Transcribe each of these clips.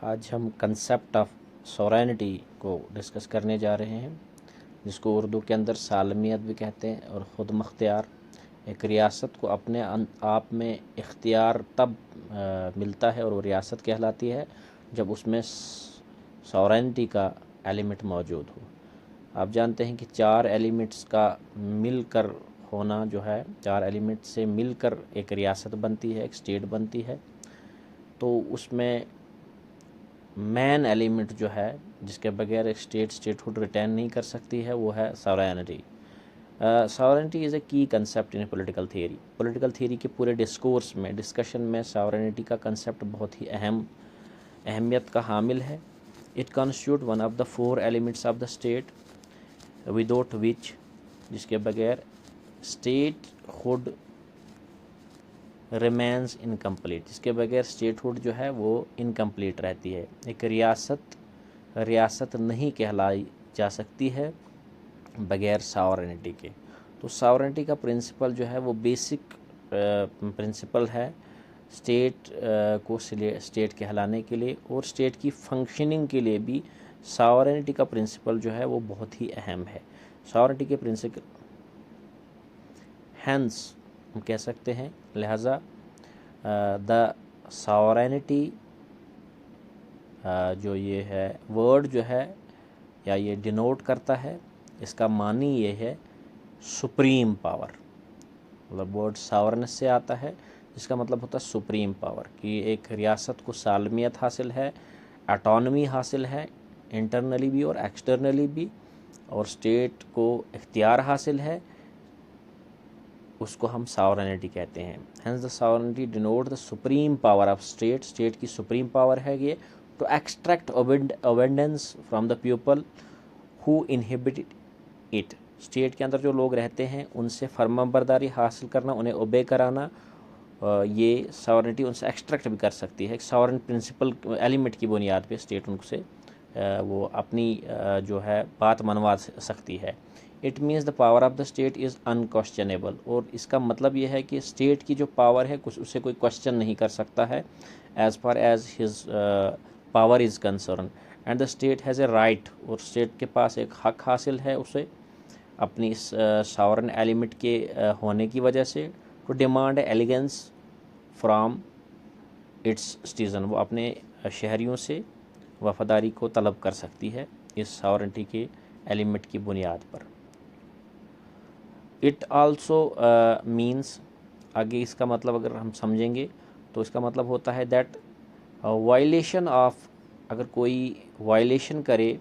आज हम concept of sovereignty को डिस्कस करने जा रहे हैं, जिसको उर्दू के अंदर सालमियत भी कहते हैं और ख़ुद मुख्तियार। एक रियासत को अपने आप में इख्तियार तब मिलता है और वो रियासत कहलाती है जब उसमें सॉवरेनिटी का एलिमेंट मौजूद हो। आप जानते हैं कि 4 एलिमेंट्स का मिलकर होना जो है, 4 एलिमेंट से मिलकर एक रियासत बनती है, एक स्टेट बनती है। तो उसमें मेन एलिमेंट जो है जिसके बगैर एक स्टेटहुड रिटेन नहीं कर सकती है, वो है सॉवरेनिटी। सॉवरेनिटी इज़ ए की concept in political theory. Political theory के पूरे डिस्कोर्स में, डिस्कशन में सॉवरेनिटी का कंसेप्ट बहुत ही अहमियत का हामिल है। It constitute one of the 4 elements of the state without which, जिसके बगैर स्टेटहुड रिमेंस इनकम्प्लीट, जिसके बगैर स्टेटहुड जो है वो इनकम्प्लीट रहती है। एक रियासत नहीं कहलाई जा सकती है बगैर सॉवरेनिटी के। तो सॉवरेनिटी का प्रिंसिपल जो है वो बेसिक प्रिंसिपल है स्टेट को स्टेट कहलाने के लिए, और स्टेट की फंक्शनिंग के लिए भी सॉवरेनिटी का प्रिंसिपल जो है वो बहुत ही अहम है। सॉवरेनिटी के प्रिंसिपल हैंस हम कह सकते हैं, लिहाजा द सॉवरेनिटी जो ये है वर्ड जो है या ये डिनोट करता है, इसका मानी ये है सुप्रीम पावर। मतलब वर्ड सॉवरन से आता है, जिसका मतलब होता है सुप्रीम पावर, कि एक रियासत को सालमियत हासिल है, ऑटोनमी हासिल है, इंटरनली भी और एक्सटर्नली भी, और स्टेट को इख्तियार हासिल है, उसको हम सॉवरेनिटी कहते हैं। Hence the sovereignty denote the supreme power of state. State की सुप्रीम पावर है ये to extract abundance from the people who inhibit it. State के अंदर जो लोग रहते हैं उनसे फर्माबरदारी हासिल करना, उन्हें ओबे कराना, ये सॉवरेनिटी उनसे एक्सट्रैक्ट भी कर सकती है। एक सॉवरेन प्रिंसिपल एलिमेंट की बुनियाद पे स्टेट उनसे वो अपनी जो है बात मनवा सकती है। It means the power of the state is unquestionable. और इसका मतलब ये है कि स्टेट की जो पावर है कुछ उसे कोई क्वेश्चन नहीं कर सकता है as far as his power is concern. And the state has a right, और स्टेट के पास एक हक हासिल है उसे अपनी इस सॉवरेन एलिमेंट के होने की वजह से, to demand allegiance from its citizen. वो अपने शहरियों से वफादारी को तलब कर सकती है इस सॉवरेनिटी के एलिमेंट की बुनियाद पर। इट आल्सो मीन्स, आगे इसका मतलब अगर हम समझेंगे तो इसका मतलब होता है दैट वायलेशन ऑफ, अगर कोई वायलेशन करे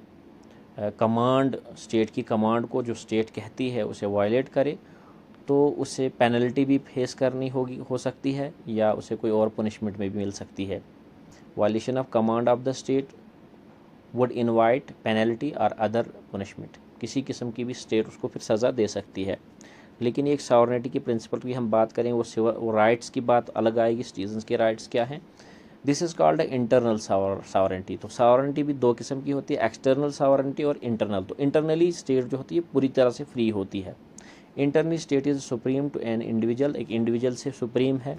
कमांड, स्टेट की कमांड को जो स्टेट कहती है उसे वायलेट करे, तो उसे पेनल्टी भी फेस करनी हो सकती है, या उसे कोई और पनिशमेंट में भी मिल सकती है। Violation of command of the state would invite penalty और अदर पनिशमेंट। किसी किस्म की भी स्टेट उसको फिर सज़ा दे सकती है। लेकिन एक सॉवरेनिटी के प्रिंसिपल की हम बात करें, वो राइट्स की बात अलग आएगी। सिटीजन्स के राइट्स क्या हैं? This is called internal sovereignty. तो सॉवरेनिटी भी 2 किस्म की होती है, एक्सटर्नल सॉवरेनिटी और इंटरनल। तो इंटरनली स्टेट जो होती है पूरी तरह से फ्री होती है। Internally state is supreme to an individual, एक इंडिविजुअल से सुप्रीम है।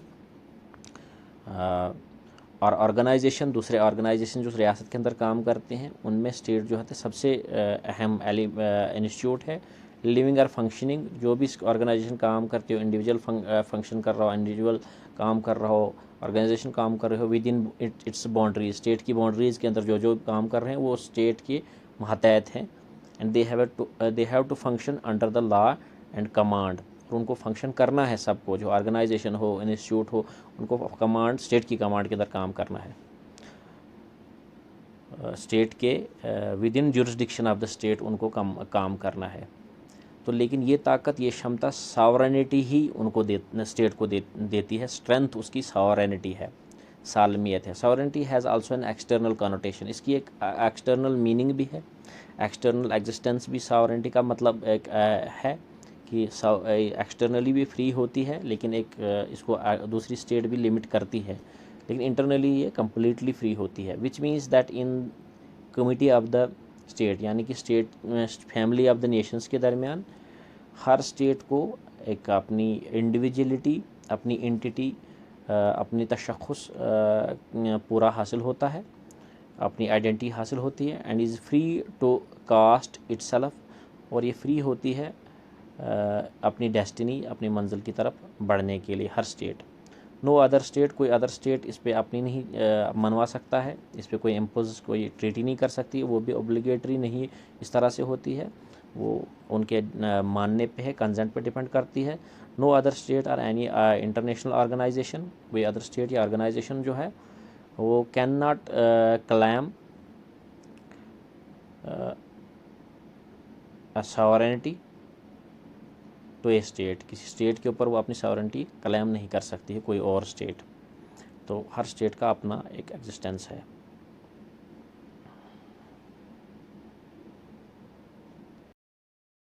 और ऑर्गेनाइजेशन, दूसरे ऑर्गेनाइजेशन जो रियासत के अंदर काम करते हैं उनमें स्टेट जो है सबसे अहम इंस्टीट्यूट है। लिविंग और फंक्शनिंग, जो भी ऑर्गेनाइजेशन काम करते हो, इंडिविजुअल फंक्शन कर रहा हो, इंडिविजुअल काम कर रहा हो, ऑर्गेनाइजेशन काम कर रहे हो with in its boundaries, state की बाउंड्रीज़ के अंदर जो जो काम कर रहे हैं वो स्टेट के मातहत हैं। And they have to function under the law and command. और उनको फंक्शन करना है सबको, जो ऑर्गेनाइजेशन हो, इंस्टीट्यूट हो, उनको कमांड, स्टेट की कमांड के अंदर काम करना है, स्टेट के with in jurisdiction of the state उनको काम करना है। तो लेकिन ये ताकत, ये क्षमता सॉवरेनिटी ही उनको स्टेट को देती है। स्ट्रेंथ उसकी सॉवरेनिटी है, सालमियत है। Sovereignty has also an external connotation, इसकी एक एक्सटर्नल मीनिंग भी है, एक्सटर्नल एग्जिस्टेंस भी सॉवरेनिटी का मतलब एक है कि एक्सटर्नली भी फ्री होती है, लेकिन एक इसको दूसरी स्टेट भी लिमिट करती है, लेकिन इंटरनली ये कम्प्लीटली फ्री होती है। Which means that in committee of the state, यानी कि state family of the Nations के दरमियान हर स्टेट को एक अपनी इंडिविजुअलिटी, अपनी एंटिटी अपनी तशख़्ख़ुस पूरा हासिल होता है, अपनी आइडेंटिटी हासिल होती है, and is free to cast itself, और ये फ्री होती है अपनी डेस्टिनी, अपनी मंजिल की तरफ बढ़ने के लिए। हर स्टेट, नो अदर स्टेट, कोई अदर स्टेट इस पर अपनी नहीं मनवा सकता है, इस पर कोई इम्पोज कोई ट्रीटी नहीं कर सकती, वो भी ऑब्लिगेटरी नहीं इस तरह से होती है, वो उनके मानने पे है, कंसेंट पे डिपेंड करती है। नो अदर स्टेट और एनी इंटरनेशनल ऑर्गेनाइजेशन, कोई अदर स्टेट या ऑर्गेनाइजेशन जो है वो can not claim sovereignty to a state, किसी स्टेट के ऊपर वो अपनी सॉवरेनिटी क्लेम नहीं कर सकती है कोई और स्टेट। तो हर स्टेट का अपना एक एग्जिस्टेंस है।